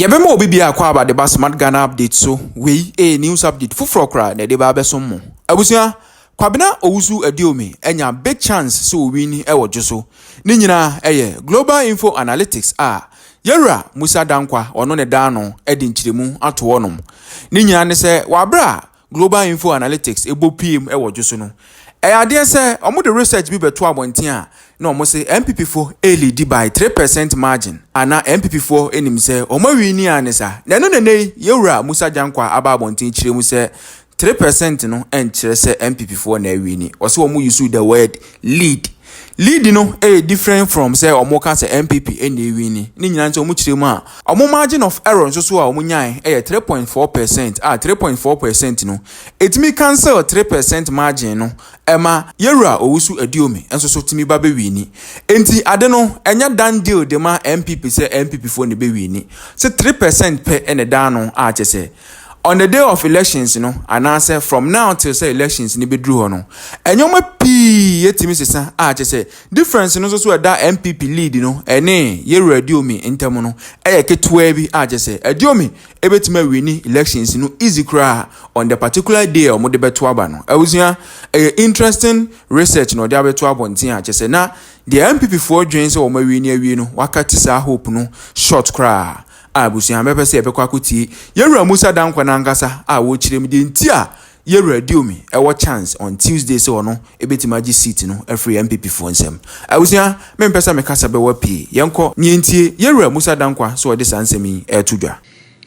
Yabemo obi akwa about the smart Ghana update so we a news update fufro kra na de ba besomo. Abusua kwabena owusu Aduomi enya big chance so win e wojo so. Ni nyina eye Global Info Analytics Yera Mussa Dankwah ono ne da no edi nchiremu ato wonom. Ni nyina ne se wabra Global Info Analytics ebo PM e wojo so no. Ade se omo the research bi beto abonten a na omo se MPP4 lead by 3% margin ana MPP4 enim se omo wini anisa na no ne yewura Mussa Dankwah aba abonten chiremu se 3% no enchire se MPP4 na wini o se omo use the word lead no different from say omo ka say MPP ene wini ni nyina nti omo chiremu a omo margin of error so a omo nyan 3.4% 3.4% no etimi cancel 3% margin no ema yewura owusu Aduomi enso so timi ba be wini enti ade no enya dan deal de ma MPP say MPP4 ne be wini say 3% per ene dan no a chese on the day of elections, and answer from now till say elections ni be drew no. Enyoma pi yetimi sesa say difference no so that MPP lead ene yewura Aduomi ntemu no ketewa bi say Aduomi ebetima wini elections easy cra on the particular day o mo de beto aba no. Awusua interesting research no de abeto abonten say na the MPP4 dwen say o ma wini awie no wakati sa hope no short cra. Abusia mepese ebekwa akuti yewura Mussa Dankwah na ngasa wo chirem de ntia yewura Aduomi ewo chance on Tuesday so no ebetima gi seat no every MPP4 nsem abusia mempesa mekasa be wapi yenko nyentie yewura Mussa Dankwah so de sansemi etudwa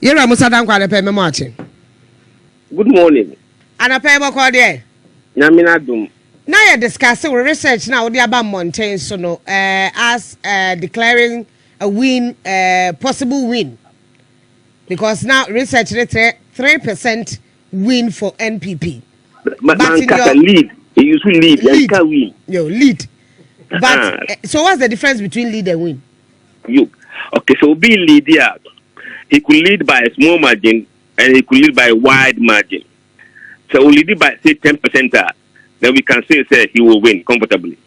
yewura Mussa Dankwah de pe memo ache. Good morning. Ana pe bo ko de Nyamina Adom. Now you discuss research now the about mountain so no as declaring a win, possible win, because now research 3% win for NPP. But lead, you should lead. Win. Yo, lead. But so what's the difference between lead and win? Okay, so being lead, yeah, he could lead by a small margin and he could lead by a wide margin. So we lead by say 10%, then we can say he will win comfortably.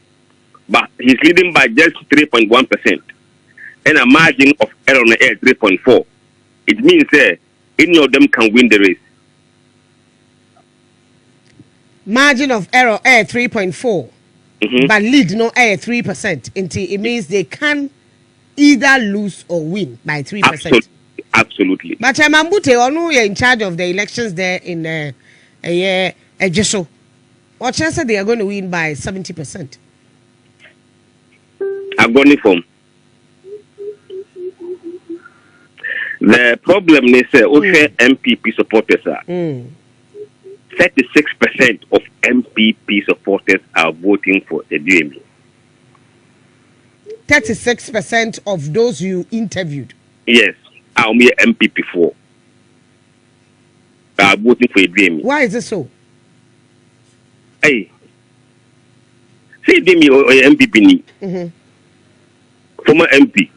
But he's leading by just 3.1%. And a margin of error on the air 3.4. It means any of them can win the race. Margin of error 3.4. But lead no 3%. It means they can either lose or win by 3%. Absolutely. But Mambute onu you're in charge of the elections there in Ejisu. What chance they are going to win by 70%? Agony form. The problem is MPP supporters are 36% of MPP supporters are voting for Aduomi. 36% of those you interviewed? Yes, I'm here MPP4 are voting for Aduomi. Why is it so? Hey, say Aduomi or MPP former MP.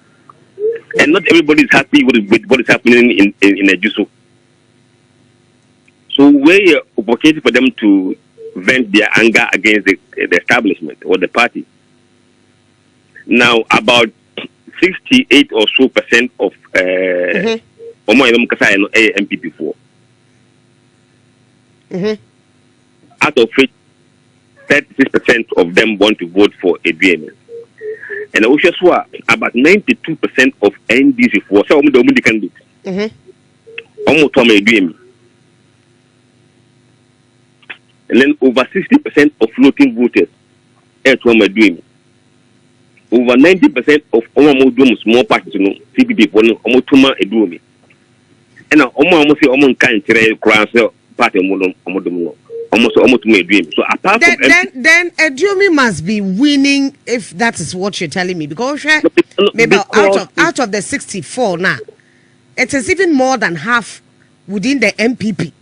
And not everybody is happy with what is happening in Ejisu. So we're opportunity for them to vent their anger against the establishment or the party. Now, about 68 or so % of MPP4. Out of which 36% of them want to vote for Aduomi. And also about 92% of NDC4 so the only candidate. Almost Aduomi. And then over 60% of floating voters Aduomi. Over 90% of almost small parties CPP for almost Aduomi. And almost say almost can't cross party almost Aduomi. So apart from then Aduomi must be winning if that is what you're telling me, because maybe out of the 64 now, it is even more than half within the MPP.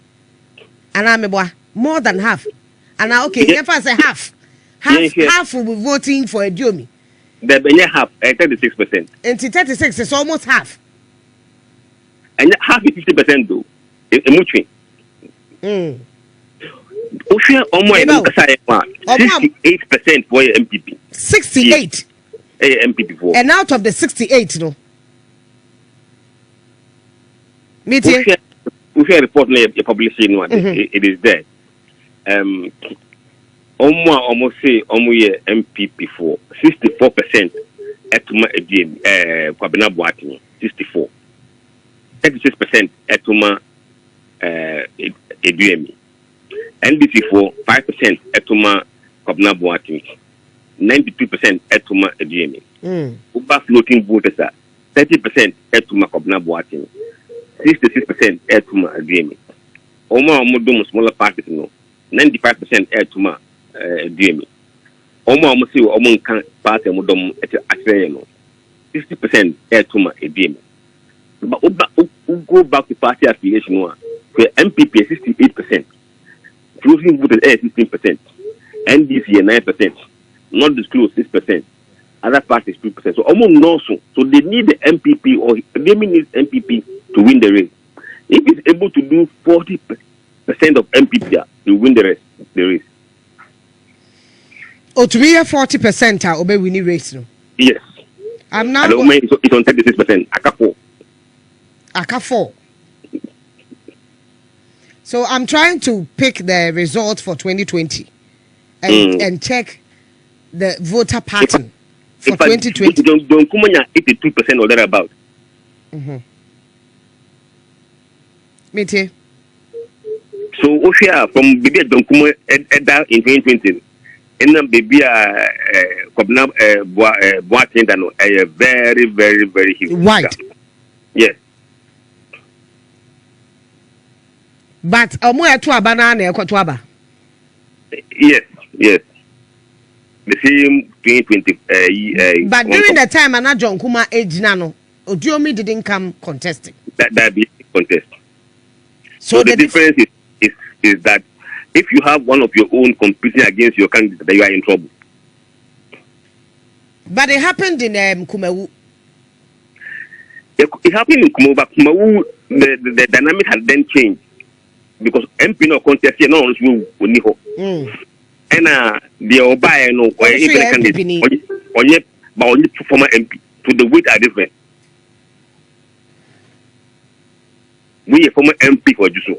And I'm more than half. And if I say half will be voting for Aduomi. The half 36%. And 36 is almost half. And half is 50% though. Much. 68% for MPP. 68. MPP4. And out of the 68, no. Meeting. We share report na you publishing one. It is there. Almost say MPP for 64% etuma again Kwabena Boateng 64. 36% etuma Aduomi. NDC for 5% etuma Kwabena Boateng. 92% etuma Aduomi. Uba floating voters are 30% etuma Kwabena Boateng. 66% etuma Aduomi. Almost smaller parties no. 95% etuma Aduomi. Almost see almost party modom actually no. 60% etuma Aduomi. But go back to party affiliation one. Where MPP 68%, closing voters 16%, NDC 9%, not disclosed 6%, other parties 2%. So almost no so they need the MPP or Aduomi needs MPP to win the race. If it's able to do 40% of MPP, to win the race. Oh, to be a 40% are obey winning race no. Yes. I'm now. It's on 36%. Akafo. So I'm trying to pick the results for 2020 and check the voter pattern for 2020. Don't come on 82% or thereabout. Mete. So Oshia from Baby don't come in 2020. And then Baby Kwabena Boateng a very, very, very huge. White. Yes. But omo eto abana na ekoto aba. Yes. The same 2020 but during the time Anna John Kuma ejina no, Aduomi didn't come contesting. That be contest. So the difference is that if you have one of your own competing against your candidate, then you are in trouble. But it happened in Kumawu. It happened in Kumawu, but Kumawu the dynamic had then changed. Because MP no contest here, no one will know. And the Oba no, or even candidate, only former MP, to the weight are different. We are former MP for Ejisu.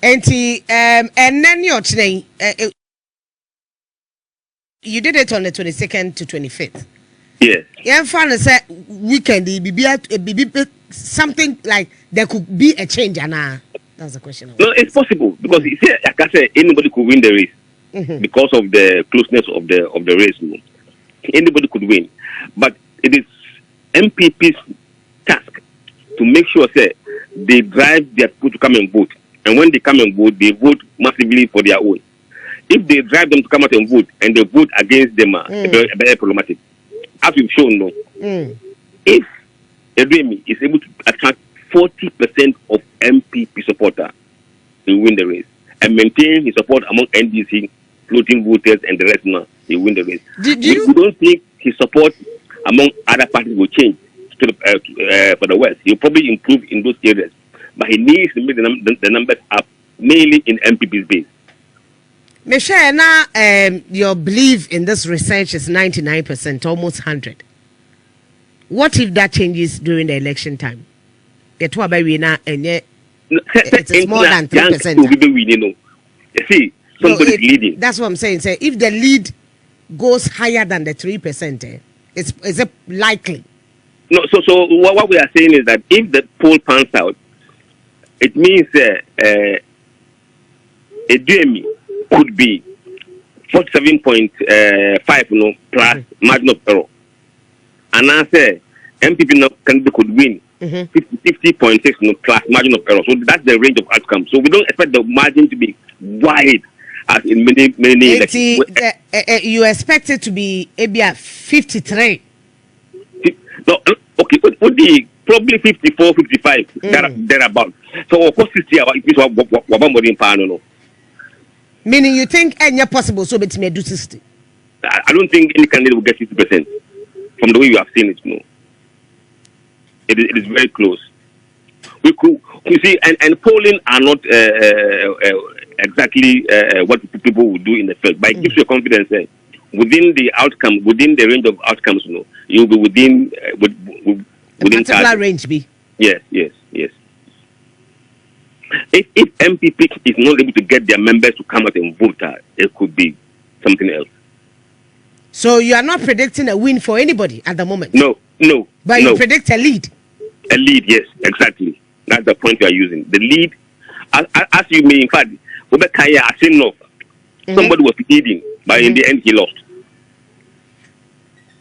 And then you're today, you did it on the 22nd to 25th. Yes. Yeah, finally said weekend be something like there could be a change, and that's the question. No, it's possible because he said, like I said, anybody could win the race because of the closeness of the race. No? Anybody could win, but it is MPP's task to make sure say they drive their people to come and vote, and when they come and vote, they vote massively for their own. If they drive them to come out and vote, and they vote against them, it's very problematic. As we've shown, no. If Aduomi is able to attract 40% of MPP supporters, he will win the race. And maintain his support among NDC, floating voters, and the rest, now, he will win the race. We don't think his support among other parties will change for the West. He'll probably improve in those areas. But he needs to make the numbers up, mainly in MPP's base. Michelle, now your belief in this research is 99%, almost 100. What if that changes during the election time? It's more than 3%. You see, somebody's leading. That's what I'm saying. Say, if the lead goes higher than the 3%, is it likely? No. So what we are saying is that if the poll pans out, it means Aduomi could be 47.5, plus margin of error. And I say MPP could win 50.6, plus margin of error. So that's the range of outcomes. So we don't expect the margin to be wide as in many elections. You expect it to be maybe at 53. No, okay, would be probably 54, 55, thereabout. So of course 60 no. Meaning you think any possible so it may do 60? I don't think any candidate will get 60% from the way you have seen it. No, it is very close. We could, you see, and polling are not exactly what people will do in the field, but it gives you confidence within the outcome, within the range of outcomes. You'll be within within particular range be. Yes. If MPP is not able to get their members to come out and vote, it could be something else. So you are not predicting a win for anybody at the moment? No. But you predict a lead? A lead, yes, exactly. That's the point you are using. The lead, as you may, in fact, somebody was leading, but in the end he lost.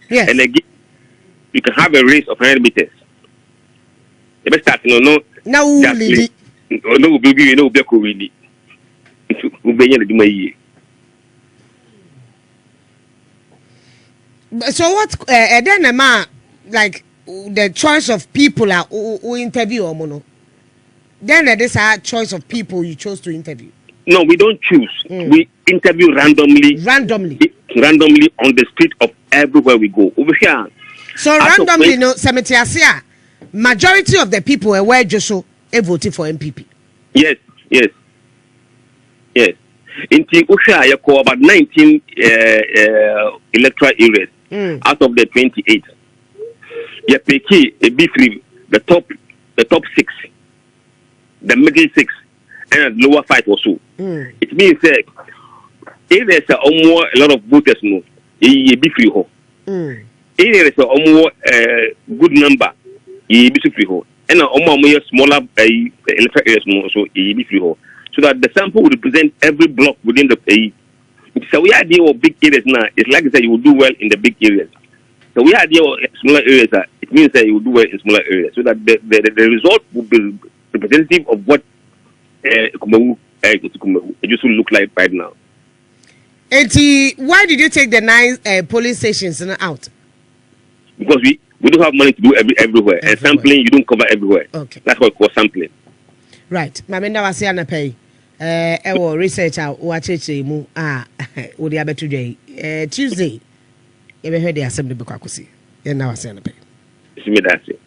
Yes. And again, you can have a race of 100 meters. The best start, no. Now, baby, so what? Then, like the choice of people who interview or mono. Then it is a choice of people you chose to interview. No, we don't choose. We interview randomly. Randomly on the street of everywhere we go. Over here. So randomly, no, Semetiasia, majority of the people were just so voted for MPP. Yes. In Usha, you call about 19 electoral areas out of the 28. You pick a B3, the top 6, the middle 6, and the lower 5 or so. It means that if there's a lot of voters, no, you be free ho. If there is a good number, you be free ho. And a smaller electoral areas, no, so you be free ho. So that the sample will represent every block within the pay. So we idea of big areas now. It's like I said, you will do well in the big areas. So we idea of smaller areas. It means that you will do well in smaller areas. So that the result will be representative of what it just look like right now. And why did you take the 9 police stations out? Because we don't have money to do everywhere. And sampling, you don't cover everywhere. Okay. That's what we call sampling. Right. Mamenda was here na pay. Research out watch mu wo dia betu dwai Tuesday you be heard the assembly be kwakosi. You now was here na pay. See me that's it.